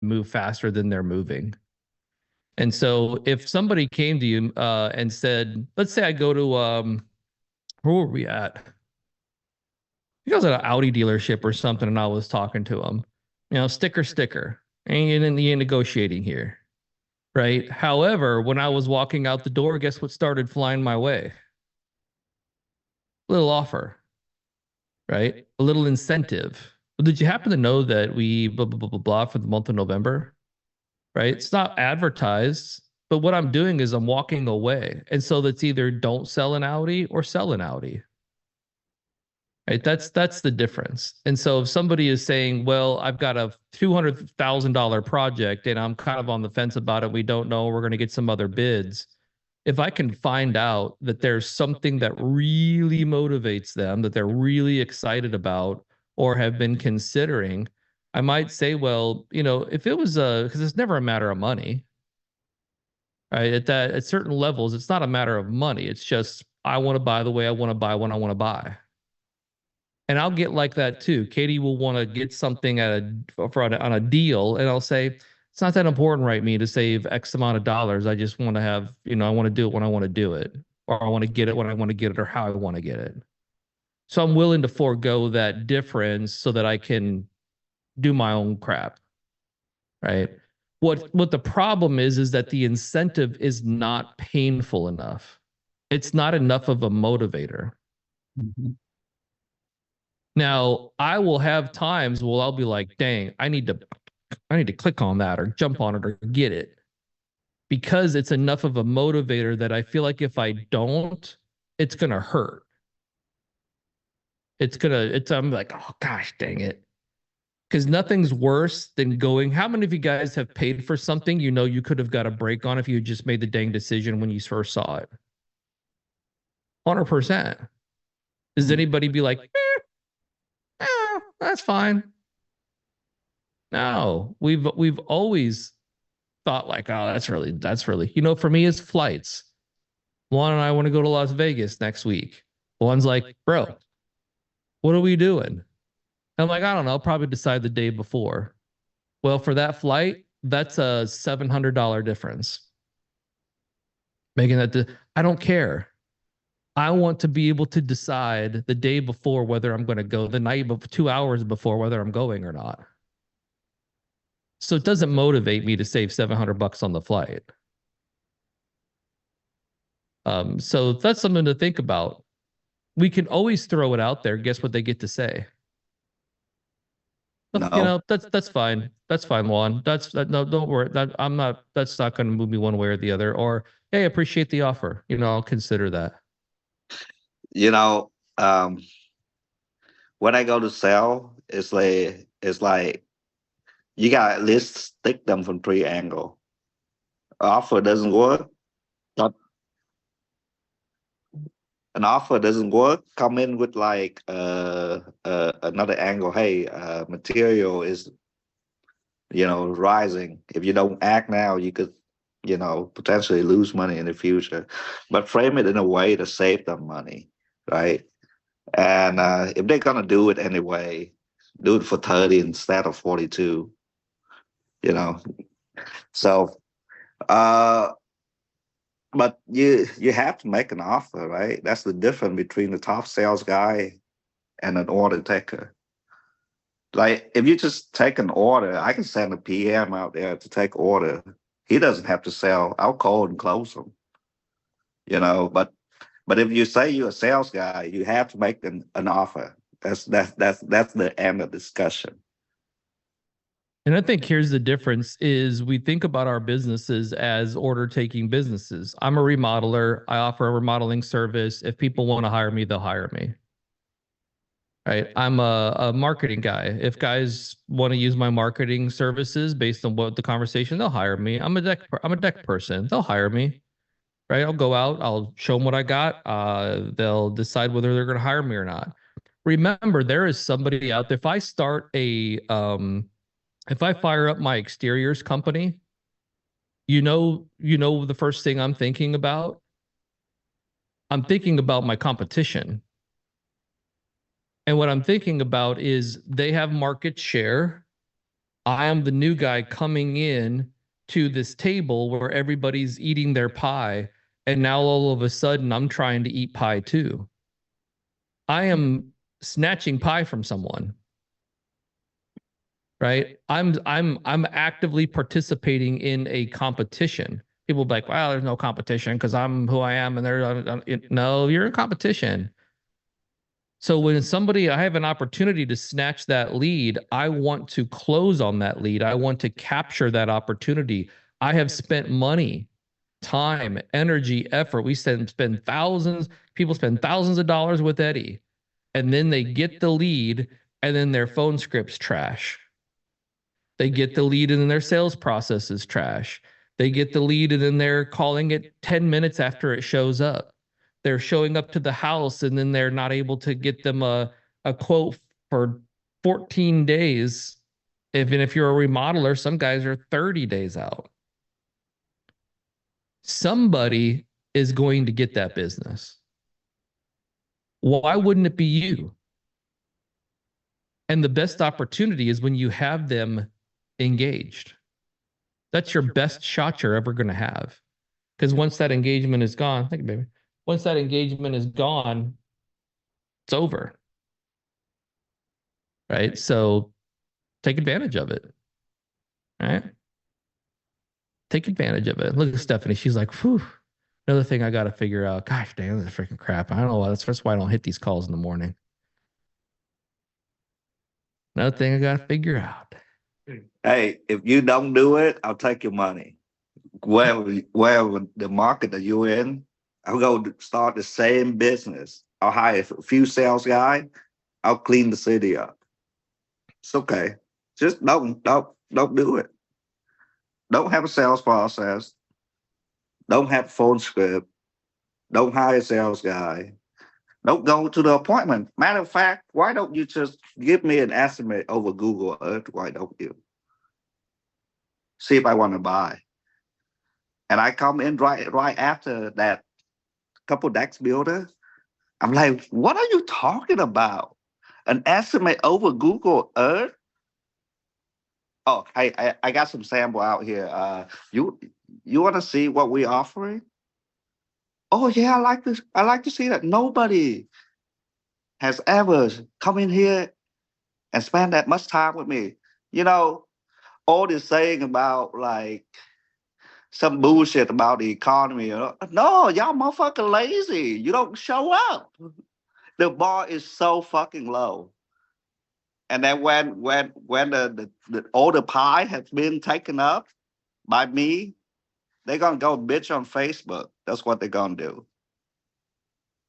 move faster than they're moving. And so if somebody came to you and said, let's say I go to where were we at? I was at an Audi dealership or something, and I was talking to him. Sticker. Ain't any negotiating here, right? However, when I was walking out the door, guess what started flying my way? Little offer, right? A little incentive. Well, did you happen to know that we blah blah blah blah blah for the month of November? Right? It's not advertised, but what I'm doing is I'm walking away. And so that's either don't sell an Audi or sell an Audi. Right? That's the difference. And so if somebody is saying, well, I've got a $200,000 project and I'm kind of on the fence about it, we don't know, we're going to get some other bids. If I can find out that there's something that really motivates them, that they're really excited about or have been considering, I might say, well, if it was because it's never a matter of money, right? At certain levels, it's not a matter of money. It's just I want to buy the way I want to buy when I want to buy. And I'll get like that too. Katie will want to get something on a deal, and I'll say it's not that important, right? Me to save X amount of dollars. I just want to have, I want to do it when I want to do it, or I want to get it when I want to get it, or how I want to get it. So I'm willing to forego that difference so that I can do my own crap, right? What the problem is that the incentive is not painful enough. It's not enough of a motivator. Mm-hmm. Now, I will have times where I'll be like, dang, I need to click on that or jump on it or get it because it's enough of a motivator that I feel like if I don't, it's going to hurt. I'm like, oh gosh, dang it. Because nothing's worse than going. How many of you guys have paid for something you could have got a break on if you just made the dang decision when you first saw it? 100%. Does anybody be like, that's fine? No, we've always thought like, oh, that's really, for me, it's flights. Juan and I want to go to Las Vegas next week. Juan's like, bro, what are we doing? I'm like, I don't know, I'll probably decide the day before. Well, for that flight, that's a $700 difference. Making I don't care. I want to be able to decide the day before whether I'm going to go, the night before, 2 hours before whether I'm going or not. So it doesn't motivate me to save $700 on the flight. So that's something to think about. We can always throw it out there. Guess what they get to say? No. That's fine. That's fine, Juan. No, don't worry. That's not going to move me one way or the other. Or hey, appreciate the offer. I'll consider that. You know, um, when I go to sell, it's like you got to at least stick them from three angle. Offer doesn't work. But an offer doesn't work. Come in with like another angle. Hey, material is rising. If you don't act now, you could potentially lose money in the future. But frame it in a way to save them money, right? And if they're gonna do it anyway, do it for 30 instead of 42. You know, so uh, but you have to make an offer, right? That's the difference between the top sales guy and an order taker. Like if you just take an order, I can send a PM out there to take order. He doesn't have to sell. I'll call and close them. But if you say you're a sales guy, you have to make an offer. That's the end of discussion. And I think here's the difference is we think about our businesses as order taking businesses. I'm a remodeler. I offer a remodeling service. If people want to hire me, they'll hire me. Right. I'm a marketing guy. If guys want to use my marketing services based on what the conversation, they'll hire me. I'm a deck person. They'll hire me. Right. I'll go out. I'll show them what I got. They'll decide whether they're going to hire me or not. Remember, there is somebody out there. If I fire up my exteriors company, the first thing I'm thinking about. I'm thinking about my competition. And what I'm thinking about is they have market share. I am the new guy coming in to this table where everybody's eating their pie. And now all of a sudden I'm trying to eat pie too. I am snatching pie from someone. Right? I'm actively participating in a competition. People be like, "Well, there's no competition because I'm who I am," and no, you're in competition. So when I have an opportunity to snatch that lead, I want to close on that lead. I want to capture that opportunity. I have spent money, time, energy, effort. We spend thousands, people spend thousands of dollars with Eddie, and then they get the lead, and then their phone script's trash. They get the lead and then their sales process is trash. They get the lead and then they're calling it 10 minutes after it shows up. They're showing up to the house and then they're not able to get them a quote for 14 days. Even if you're a remodeler, some guys are 30 days out. Somebody is going to get that business. Why wouldn't it be you? And the best opportunity is when you have them engaged. That's your best shot you're ever going to have. Because once that engagement is gone, thank you, baby. Once that engagement is gone, it's over. Right? So take advantage of it. Right? Take advantage of it. Look at Stephanie. She's like, whew. Another thing I got to figure out. Gosh, damn, this is freaking crap. I don't know why. That's why I don't hit these calls in the morning. Another thing I got to figure out. Hey, if you don't do it, I'll take your money. Wherever the market that you're in, I'll go start the same business. I'll hire a few sales guys. I'll clean the city up. It's okay. Just don't do it. Don't have a sales process. Don't have a phone script. Don't hire a sales guy. Don't go to the appointment. Matter of fact, why don't you just give me an estimate over Google Earth? Why don't you? See if I want to buy. And I come in right after that couple decks builder. I'm like, what are you talking about? An estimate over Google Earth? Oh, I got some sample out here. You want to see what we're offering? Oh yeah, I like this. I like to see that. Nobody has ever come in here and spent that much time with me. You know, all this saying about like some bullshit about the economy. No, y'all motherfucking lazy. You don't show up. The bar is so fucking low. And then when the all the pie has been taken up by me, they're gonna go bitch on Facebook. That's what they're gonna do.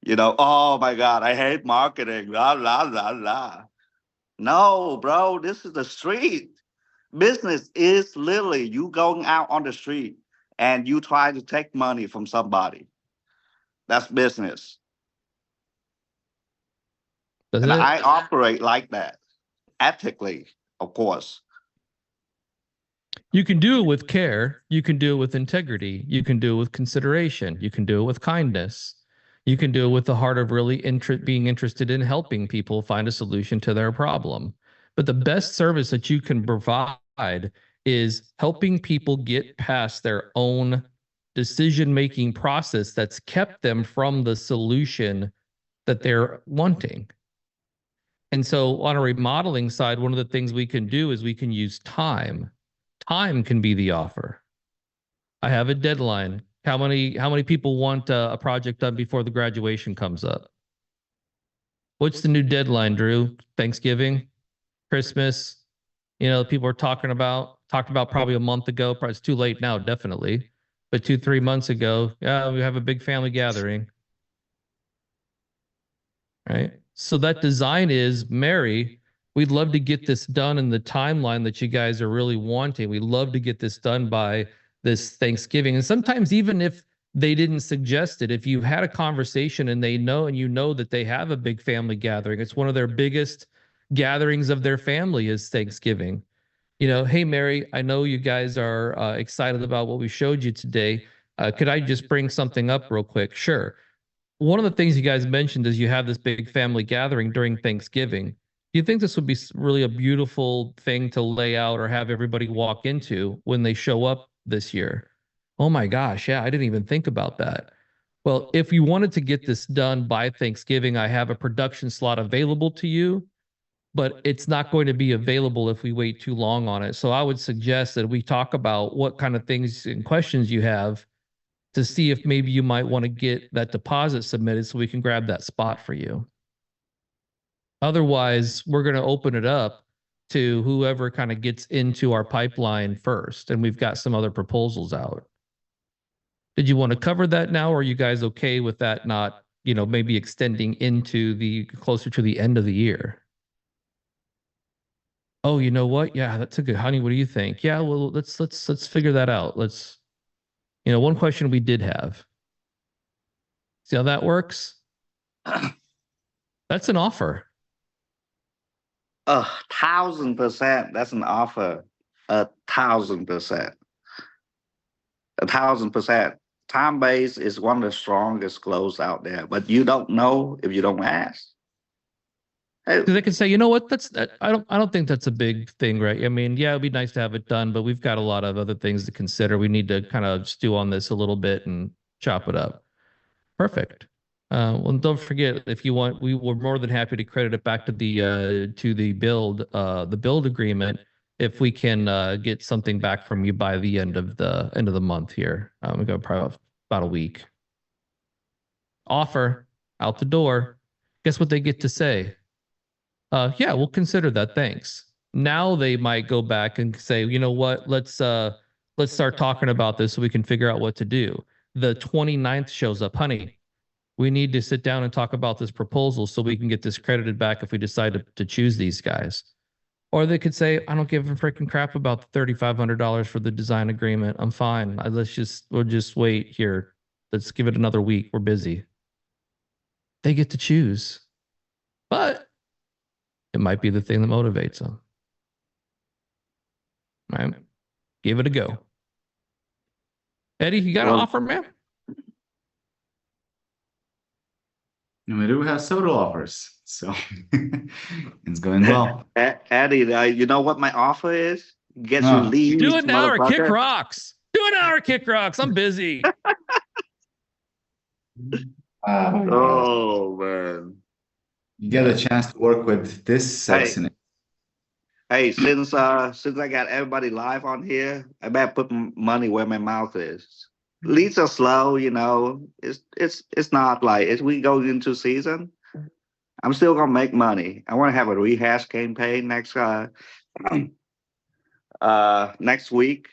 You know, oh my God, I hate marketing. La la la la. No, bro, this is the street. Business is literally you going out on the street and you try to take money from somebody. That's business. And I operate like that, ethically, of course. You can do it with care. You can do it with integrity. You can do it with consideration. You can do it with kindness. You can do it with the heart of really being interested in helping people find a solution to their problem. But the best service that you can provide is helping people get past their own decision-making process that's kept them from the solution that they're wanting. And so on a remodeling side, one of the things we can do is we can use time. Time can be the offer. I have a deadline. How many people want a project done before the graduation comes up? What's the new deadline, Drew? Thanksgiving, Christmas? You know, people are talked about probably a month ago. Probably it's too late now, definitely. But 2-3 months ago, yeah, we have a big family gathering. Right? So that design is, Mary, we'd love to get this done in the timeline that you guys are really wanting. We'd love to get this done by this Thanksgiving. And sometimes even if they didn't suggest it, if you had a conversation and they know, and you know that they have a big family gathering, it's one of their biggest gatherings of their family is Thanksgiving. You know, hey, Mary, I know you guys are excited about what we showed you today. Could I just bring something up real quick? Sure. One of the things you guys mentioned is you have this big family gathering during Thanksgiving. you think this would be really a beautiful thing to lay out or have everybody walk into when they show up this year? Oh my gosh, yeah, I didn't even think about that. Well, if you wanted to get this done by Thanksgiving, I have a production slot available to you, but it's not going to be available if we wait too long on it. So I would suggest that we talk about what kind of things and questions you have to see if maybe you might want to get that deposit submitted so we can grab that spot for you. Otherwise, we're going to open it up to whoever kind of gets into our pipeline first. And we've got some other proposals out. Did you want to cover that now? Or are you guys okay with that not, maybe extending into the closer to the end of the year? Oh, you know what? Yeah, that's a good. Honey, what do you think? Yeah, well, let's figure that out. One question we did have. See how that works? That's an offer. 1,000%. That's an offer. 1,000%. 1,000%. Time base is one of the strongest clothes out there, but you don't know if you don't ask. Hey, they can say, you know what? I don't think that's a big thing, right? I mean, yeah, it'd be nice to have it done, but we've got a lot of other things to consider. We need to kind of stew on this a little bit and chop it up. Perfect. Well, don't forget, if you want, we were more than happy to credit it back to the build agreement if we can get something back from you by the end of the month here. We got probably about a week. Offer out the door. Guess what they get to say? Yeah, we'll consider that. Thanks. Now they might go back and say, you know what? Let's start talking about this so we can figure out what to do. The 29th shows up, honey. We need to sit down and talk about this proposal so we can get this credited back if we decide to choose these guys. Or they could say, I don't give a freaking crap about the $3,500 for the design agreement. I'm fine. We'll just wait here. Let's give it another week. We're busy. They get to choose. But it might be the thing that motivates them. Right? Give it a go. Eddie, you got an offer, man? We do have several offers, so it's going well. Eddie, you know what my offer is? Get you leads. Do it now or kick rocks. Do it now or kick rocks. I'm busy. Oh man. You get a chance to work with this sexy. Hey, since I got everybody live on here, I better put money where my mouth is. Leads are slow, it's not like as we go into season, I'm still gonna make money. I want to have a rehash campaign next week.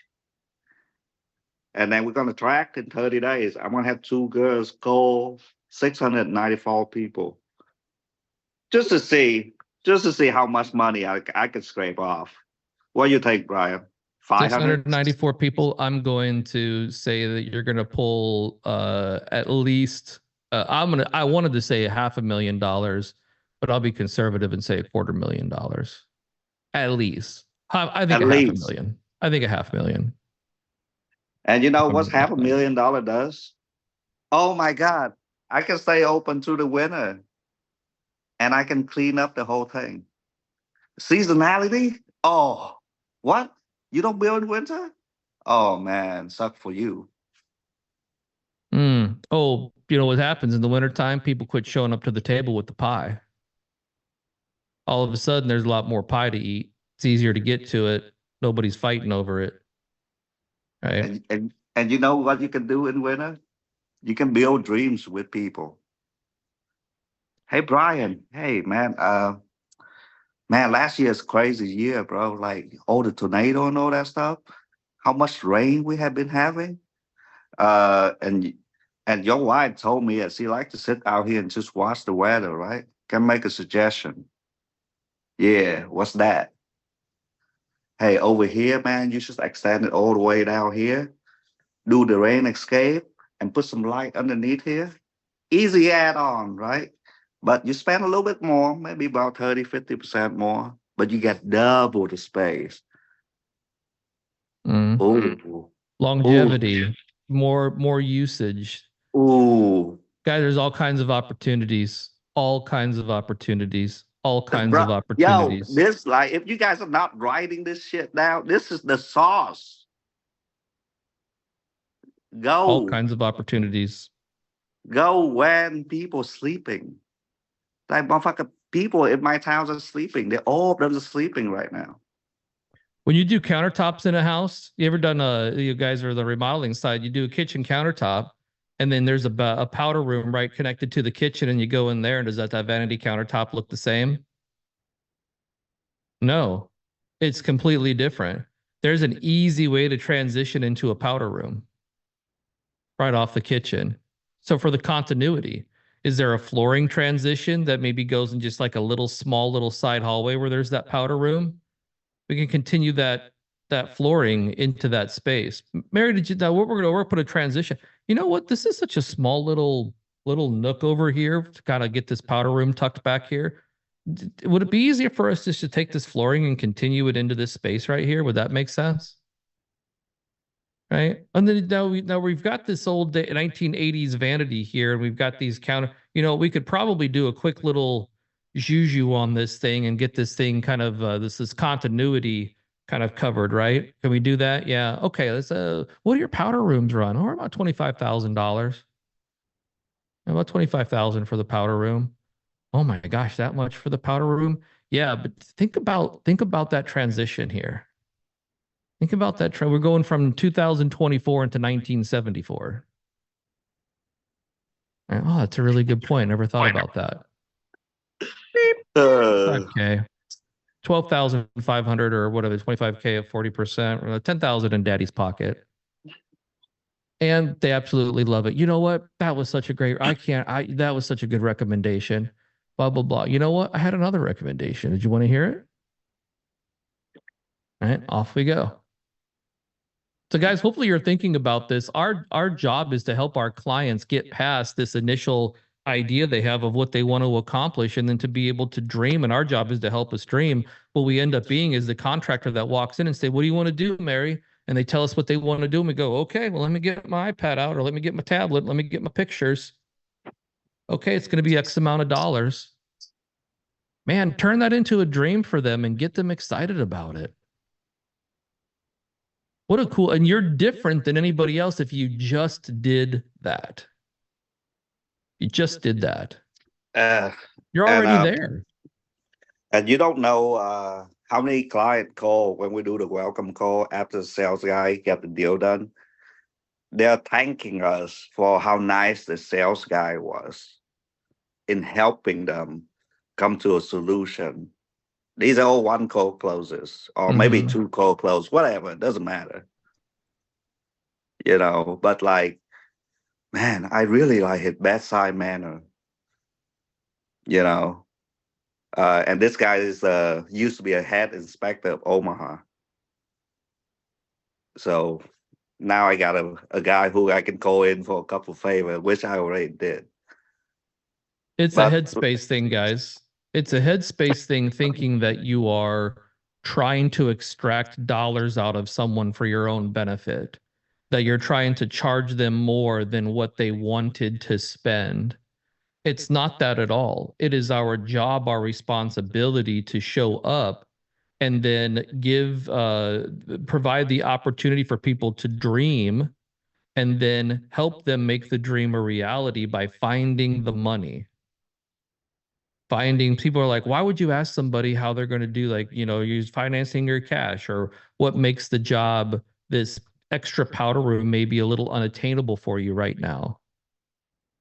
And then we're gonna track in 30 days. I'm gonna have 2 girls call 694 people. Just to see how much money I could scrape off. What do you think, Brian? 694 people. I'm going to say that you're going to pull at least. I wanted to say $500,000, but I'll be conservative and say $250,000 at least. I think $500,000. I think $500,000. And you know what's $500,000 does? Oh my God! I can stay open through the winter, and I can clean up the whole thing. Seasonality? Oh, what? You don't build in winter? Oh man, suck for you. Oh, you know what happens in the wintertime? People quit showing up to the table with the pie. All of a sudden, there's a lot more pie to eat. It's easier to get to it. Nobody's fighting over it. Right? And you know what you can do in winter? You can build dreams with people. Hey Brian, hey man, man, last year's crazy year, bro. Like all the tornado and all that stuff. How much rain we have been having. And your wife told me that she likes to sit out here and just watch the weather, right? Can make a suggestion. Yeah, what's that? Hey, over here, man, you should extend it all the way down here. Do the rain escape and put some light underneath here. Easy add-on, right? But you spend a little bit more, maybe about 30-50% more, but you get double the space. Ooh. Longevity, Ooh. more usage. Ooh. Guys, there's all kinds of opportunities. All kinds of opportunities. all kinds Bro, of yo, opportunities. this like if you guys are not writing this shit down, this is the sauce. All Go, kinds of opportunities. go when people sleeping. Like motherfucker, people in my towns are sleeping. They're all of them are sleeping right now. When you do countertops in a house, you ever done you guys are the remodeling side, you do a kitchen countertop and then there's a powder room right connected to the kitchen and you go in there and does that vanity countertop look the same? No, it's completely different. There's an easy way to transition into a powder room right off the kitchen. So for the continuity, is there a flooring transition that maybe goes in just like a little small little side hallway where there's that powder room? We can continue that flooring into that space. Mary, did you know what we're gonna put a transition? You know what? This is such a small little nook over here to kind of get this powder room tucked back here. Would it be easier for us just to take this flooring and continue it into this space right here? Would that make sense? Right. And then now we've got this old 1980s vanity here, and we've got these counter. You know, we could probably do a quick little juju on this thing and get this thing kind of this continuity kind of covered, right? Can we do that? Yeah. Okay. Let's what do your powder rooms run? Or about $25,000. About 25,000 for the powder room. Oh my gosh, that much for the powder room? Yeah, but think about that transition here. Think about that trend. We're going from 2024 into 1974. Oh, that's a really good point. Never thought about that. Uh, 5K, 12,500 or whatever, 25K of 40%, 10,000 in daddy's pocket. And they absolutely love it. You know what? That was such a great, that was such a good recommendation. Blah, blah, blah. You know what? I had another recommendation. Did you want to hear it? All right, off we go. So guys, hopefully you're thinking about this. Our job is to help our clients get past this initial idea they have of what they want to accomplish and then to be able to dream. And our job is to help us dream. What we end up being is the contractor that walks in and say, what do you want to do, Mary? And they tell us what they want to do. And we go, okay, well, let me get my iPad out or let me get my tablet. Let me get my pictures. Okay, it's going to be X amount of dollars. Man, turn that into a dream for them and get them excited about it. What a cool, and you're different than anybody else if you just did that. You just did that. You're already there. And you don't know how many client call when we do the welcome call after the sales guy get the deal done. They're thanking us for how nice the sales guy was in helping them come to a solution. These are all one call closes or maybe two call close, whatever. It doesn't matter. You know, but like, man, I really like his bedside manner. You know, and this guy is used to be a head inspector of Omaha. So now I got a guy who I can call in for a couple favors, which I already did. It's a headspace thing, guys. It's a headspace thing, thinking that you are trying to extract dollars out of someone for your own benefit, that you're trying to charge them more than what they wanted to spend. It's not that at all. It is our job, our responsibility to show up and then provide the opportunity for people to dream and then help them make the dream a reality by finding the money. People are like, why would you ask somebody how they're going to do, like, you know, use financing or cash, or what makes the job, this extra powder room may be a little unattainable for you right now?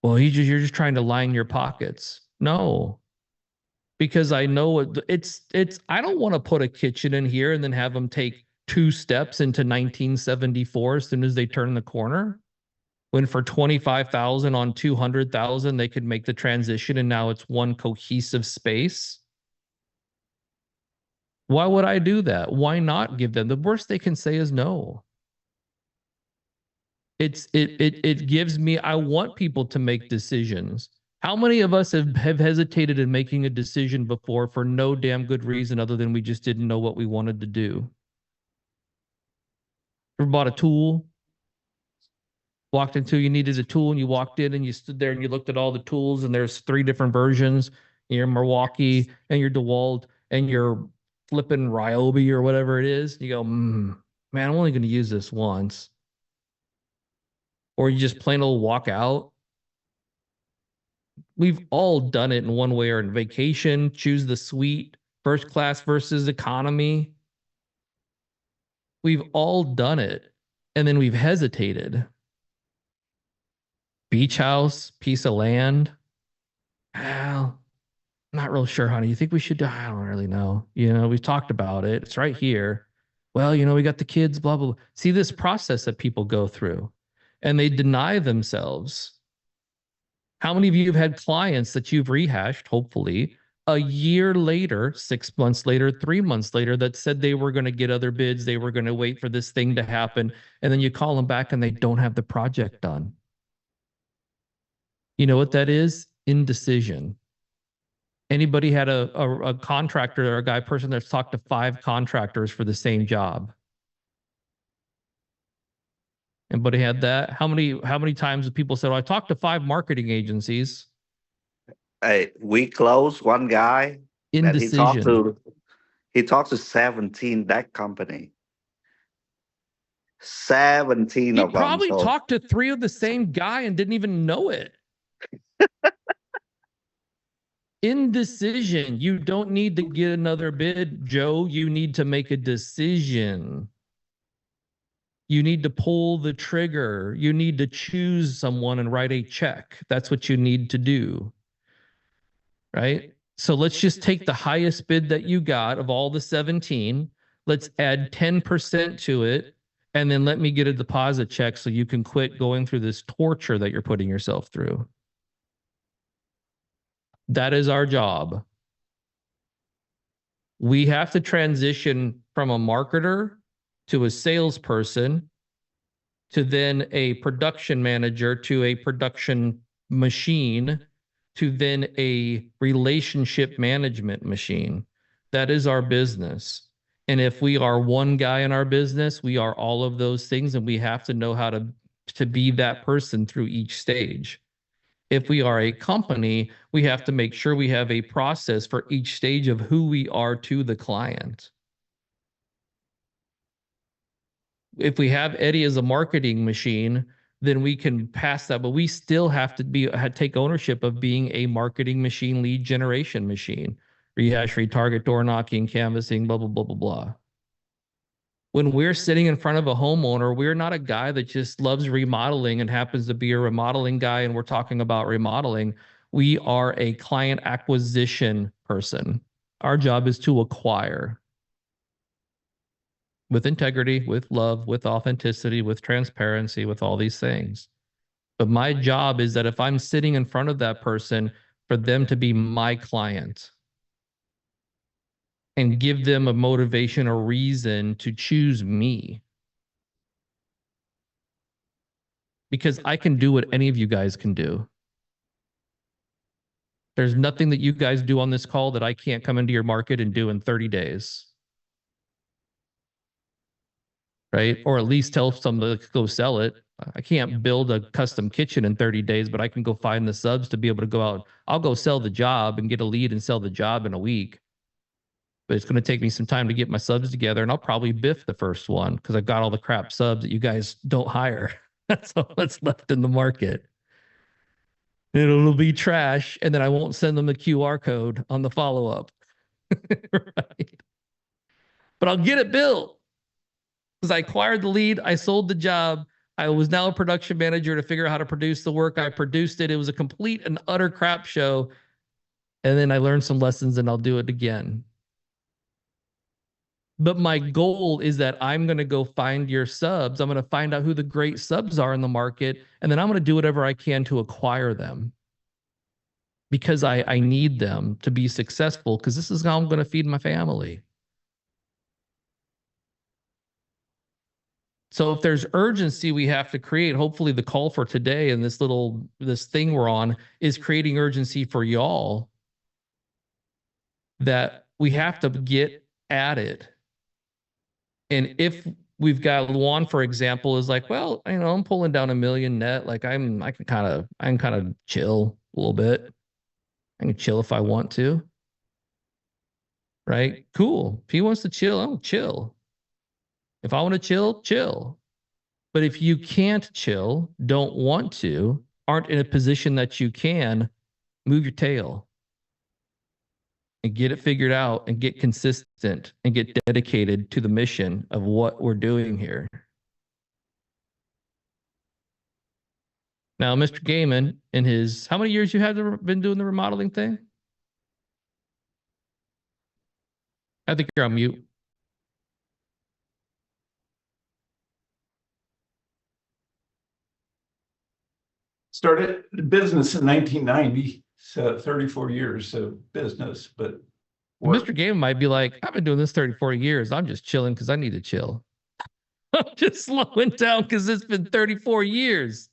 Well, you're just trying to line your pockets. No, because I know I don't want to put a kitchen in here and then have them take 2 steps into 1974 as soon as they turn the corner. When for 25,000 on 200,000, they could make the transition and now it's one cohesive space. Why would I do that? Why not give them? The worst they can say is no. It gives me, I want people to make decisions. How many of us have hesitated in making a decision before for no damn good reason other than we just didn't know what we wanted to do? Ever bought a tool? You needed a tool and you walked in and you stood there and you looked at all the tools and there's 3 different versions. You're Milwaukee and you're DeWalt and you're flipping Ryobi or whatever it is. You go, man, I'm only going to use this once. Or you just plain old walk out. We've all done it in one way or in vacation, choose the suite, first class versus economy. We've all done it. And then we've hesitated. Beach house, piece of land. Well, not real sure, honey. You think we should do? I don't really know. We've talked about it. It's right here. Well, we got the kids, blah, blah, blah. See this process that people go through and they deny themselves. How many of you have had clients that you've rehashed, hopefully, a year later, 6 months later, 3 months later, that said they were going to get other bids, they were going to wait for this thing to happen, and then you call them back and they don't have the project done? You know what that is? Indecision. Anybody had a contractor or a person that's talked to 5 contractors for the same job? Anybody had that? How many times have people said, I talked to 5 marketing agencies? Hey, we closed one guy that Indecision. he talked to 17 that company. 17 He of them. probably talked to 3 of the same guy and didn't even know it. Indecision. You don't need to get another bid, Joe. You need to make a decision. You need to pull the trigger. You need to choose someone and write a check. That's what you need to do. Right? So let's just take the highest bid that you got of all the 17. Let's add 10% to it. And then let me get a deposit check so you can quit going through this torture that you're putting yourself through. That is our job. We have to transition from a marketer to a salesperson to then a production manager to a production machine to then a relationship management machine. That is our business. And if we are one guy in our business, we are all of those things, and we have to know how to be that person through each stage. If we are a company, we have to make sure we have a process for each stage of who we are to the client. If we have Eddie as a marketing machine, then we can pass that, but we still have to take ownership of being a marketing machine, lead generation machine, rehash, retarget, door knocking, canvassing, blah, blah, blah, blah, blah. When we're sitting in front of a homeowner, we're not a guy that just loves remodeling and happens to be a remodeling guy and we're talking about remodeling. We are a client acquisition person. Our job is to acquire with integrity, with love, with authenticity, with transparency, with all these things. But my job is that if I'm sitting in front of that person, for them to be my client and give them a motivation or reason to choose me. Because I can do what any of you guys can do. There's nothing that you guys do on this call that I can't come into your market and do in 30 days. Right? Or at least tell somebody to go sell it. I can't build a custom kitchen in 30 days, but I can go find the subs to be able to go out. I'll go sell the job and get a lead and sell the job in a week. But it's going to take me some time to get my subs together, and I'll probably biff the first one because I've got all the crap subs that you guys don't hire. That's all that's left in the market. It'll be trash, and then I won't send them the QR code on the follow-up. Right? But I'll get it built because I acquired the lead. I sold the job. I was now a production manager to figure out how to produce the work. I produced it. It was a complete and utter crap show. And then I learned some lessons, and I'll do it again. But my goal is that I'm going to go find your subs. I'm going to find out who the great subs are in the market. And then I'm going to do whatever I can to acquire them. Because I need them to be successful, because this is how I'm going to feed my family. So if there's urgency we have to create, hopefully the call for today and this thing we're on is creating urgency for y'all, that we have to get at it. And if we've got Luan, for example, is like, well, I'm pulling down $1 million net. Like I can kind of chill a little bit. I can chill if I want to. Right? Cool. If he wants to chill, I'll chill. If I want to chill, chill. But if you can't chill, don't want to, aren't in a position that you can, move your tail and get it figured out and get consistent and get dedicated to the mission of what we're doing here. Now, Mr. Gaiman, in his, how many years you have been doing the remodeling thing? I think you're on mute. Started the business in 1990, so 34 years of business. But Mr. Gaiman might be like, I've been doing this 34 years. I'm just chilling because I need to chill. I'm just slowing down because it's been 34 years.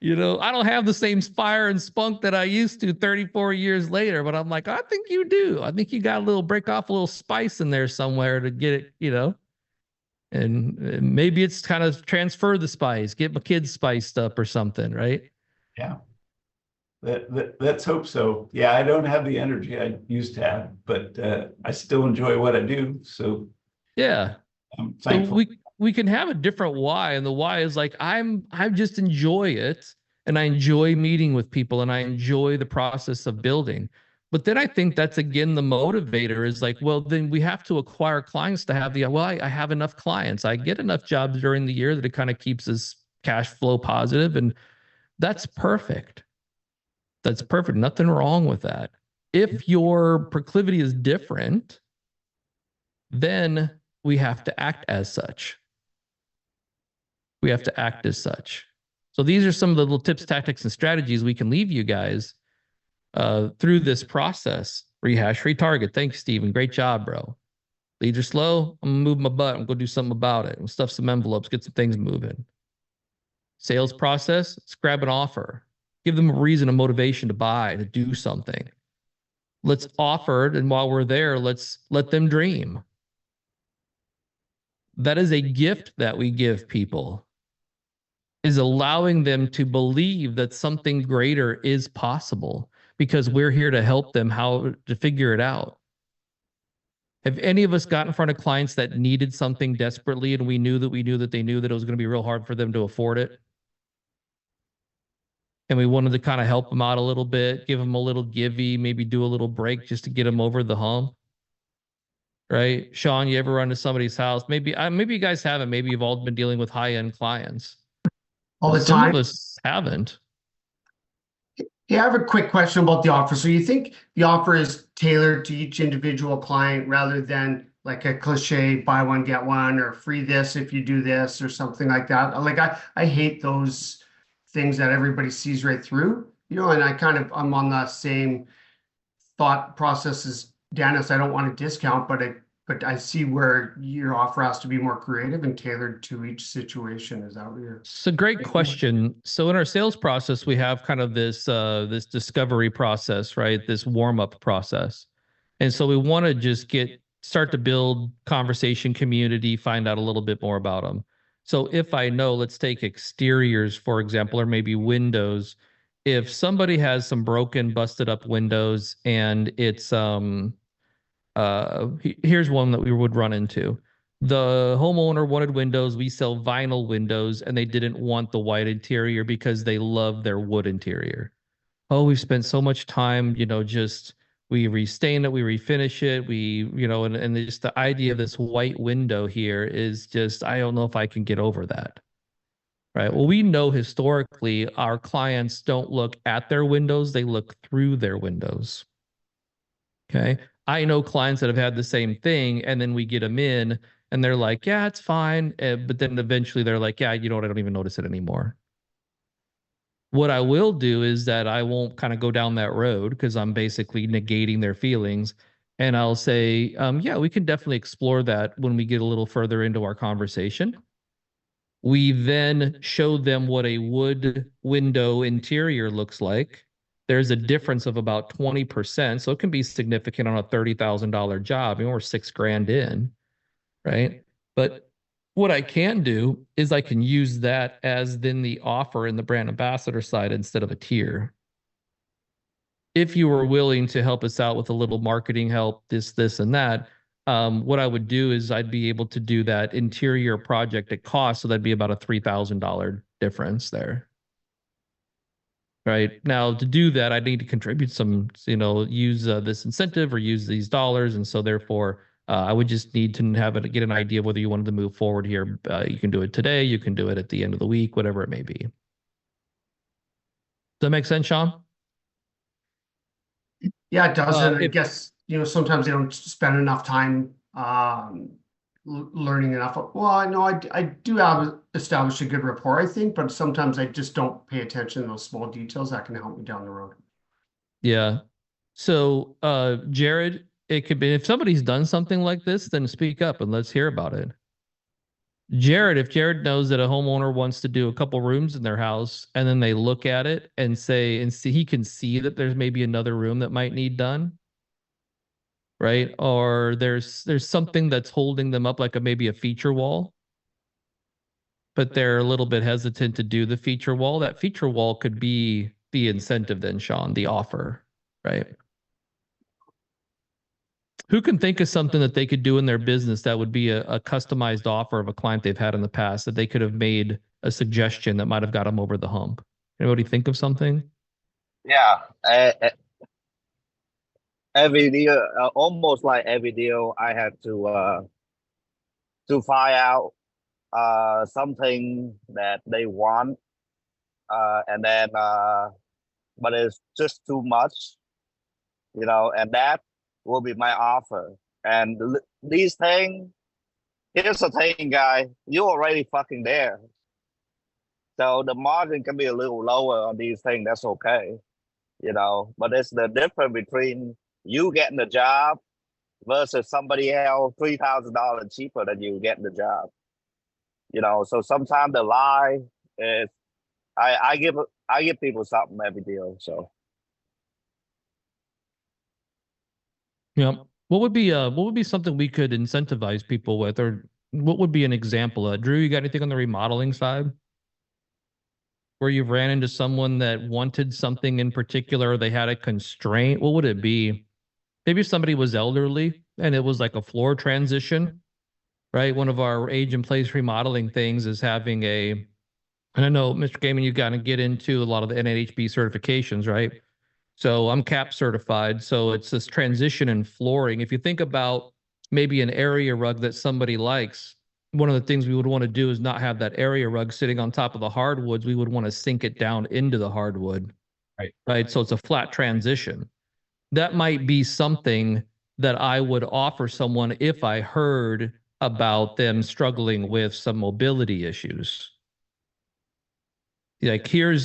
You know, I don't have the same fire and spunk that I used to 34 years later, but I'm like, I think you do. I think you got a little break off a little spice in there somewhere to get it, you know, and maybe it's kind of transfer the spice, get my kids spiced up or something, right? yeah, let's hope so. Yeah, I don't have the energy I used to have, but I still enjoy what I do. So yeah, I'm so thankful. we can have a different why, and the why is like I just enjoy it, and I enjoy meeting with people, and I enjoy the process of building. But then I think that's again the motivator is like, well, then we have to acquire clients to have the, well, I have enough clients. I get enough jobs during the year that it kind of keeps us cash flow positive, and that's perfect. That's perfect. Nothing wrong with that. If your proclivity is different, then we have to act as such. We have to act as such. So these are some of the little tips, tactics, and strategies we can leave you guys through this process. Rehash, retarget. Thanks, Steven. Great job, bro. Leads are slow. I'm gonna move my butt. I'm gonna go do something about it. We'll stuff some envelopes, get some things moving. Sales process, let's grab an offer. Give them a reason, a motivation to buy, to do something. Let's offer it, and while we're there, let's let them dream. That is a gift that we give people, is allowing them to believe that something greater is possible because we're here to help them how to figure it out. Have any of us got in front of clients that needed something desperately and we knew that they knew that it was going to be real hard for them to afford it? And we wanted to kind of help them out a little bit, give them a little givey, maybe do a little break just to get them over the hump. Right? Sean, you ever run to somebody's house? Maybe you guys haven't. Maybe you've all been dealing with high-end clients. All the Some time. of us haven't. Yeah, I have a quick question about the offer. So you think the offer is tailored to each individual client rather than like a cliche buy one, get one, or free this if you do this or something like that? Like I hate those things that everybody sees right through, you know, and I'm on the same thought process as Dennis. I don't want to discount, but I see where your offer has to be more creative and tailored to each situation. Is that what you're? It's a great question. So in our sales process, we have kind of this this discovery process, right? This warm-up process. And so we want to start to build conversation community, find out a little bit more about them. So if I know, let's take exteriors, for example, or maybe windows. If somebody has some broken, busted up windows and it's here's one that we would run into. The homeowner wanted windows. We sell vinyl windows, and they didn't want the white interior because they love their wood interior. Oh, we've spent so much time, you know, just we restain it, we refinish it, and just the idea of this white window here is just, I don't know if I can get over that. Right. Well, we know historically our clients don't look at their windows, they look through their windows. Okay. I know clients that have had the same thing, and then we get them in and they're like, yeah, it's fine. But then eventually they're like, yeah, you know what? I don't even notice it anymore. What I will do is that I won't kind of go down that road because I'm basically negating their feelings. And I'll say, yeah, we can definitely explore that when we get a little further into our conversation. We then show them what a wood window interior looks like. There's a difference of about 20%. So it can be significant on a $30,000 job. We're $6,000 in, right? But what I can do is I can use that as then the offer in the brand ambassador side instead of a tier. if you were willing to help us out with a little marketing help, this, and that, what I would do is I'd be able to do that interior project at cost. So that'd be about a $3,000 difference there. Right now, to do that, I need to contribute some, use this incentive or use these dollars. And so therefore, I would just need to get an idea of whether you wanted to move forward here. You can do it today. You can do it at the end of the week, whatever it may be. Does that make sense, Sean? Yeah, it does. And I if- guess, sometimes they don't spend enough time learning enough. Well, no, I do have established a good rapport, I think, but sometimes I just don't pay attention to those small details that can help me down the road. Yeah. So, Jared, it could be, if somebody's done something like this, then speak up and let's hear about it. Jared, if Jared knows that a homeowner wants to do a couple rooms in their house and then they look at it and see, he can see that there's maybe another room that might need done. Right? Or there's something that's holding them up, like maybe a feature wall, but they're a little bit hesitant to do the feature wall. That feature wall could be the incentive then, Sean, the offer, right? Who can think of something that they could do in their business that would be a customized offer of a client they've had in the past that they could have made a suggestion that might have got them over the hump? Anybody think of something? Yeah, every deal, almost like every deal, I had to find out something that they want, and then but it's just too much, and that will be my offer. And these things, here's the thing, guy, you're already fucking there, so the margin can be a little lower on these things. That's okay, but it's the difference between you getting the job versus somebody else $3,000 cheaper than you getting the job. So sometimes the lie is I give people something every deal. So yeah. What would be something we could incentivize people with, or what would be an example? Drew, you got anything on the remodeling side where you've ran into someone that wanted something in particular, or they had a constraint? What would it be? Maybe if somebody was elderly and it was like a floor transition, right? One of our age in place remodeling things is having and I know, Mr. Gaiman, you've got to get into a lot of the NAHB certifications, right? So I'm CAP certified. So it's this transition in flooring. If you think about maybe an area rug that somebody likes, one of the things we would want to do is not have that area rug sitting on top of the hardwoods. We would want to sink it down into the hardwood. Right. So it's a flat transition. That might be something that I would offer someone if I heard about them struggling with some mobility issues. Like, here's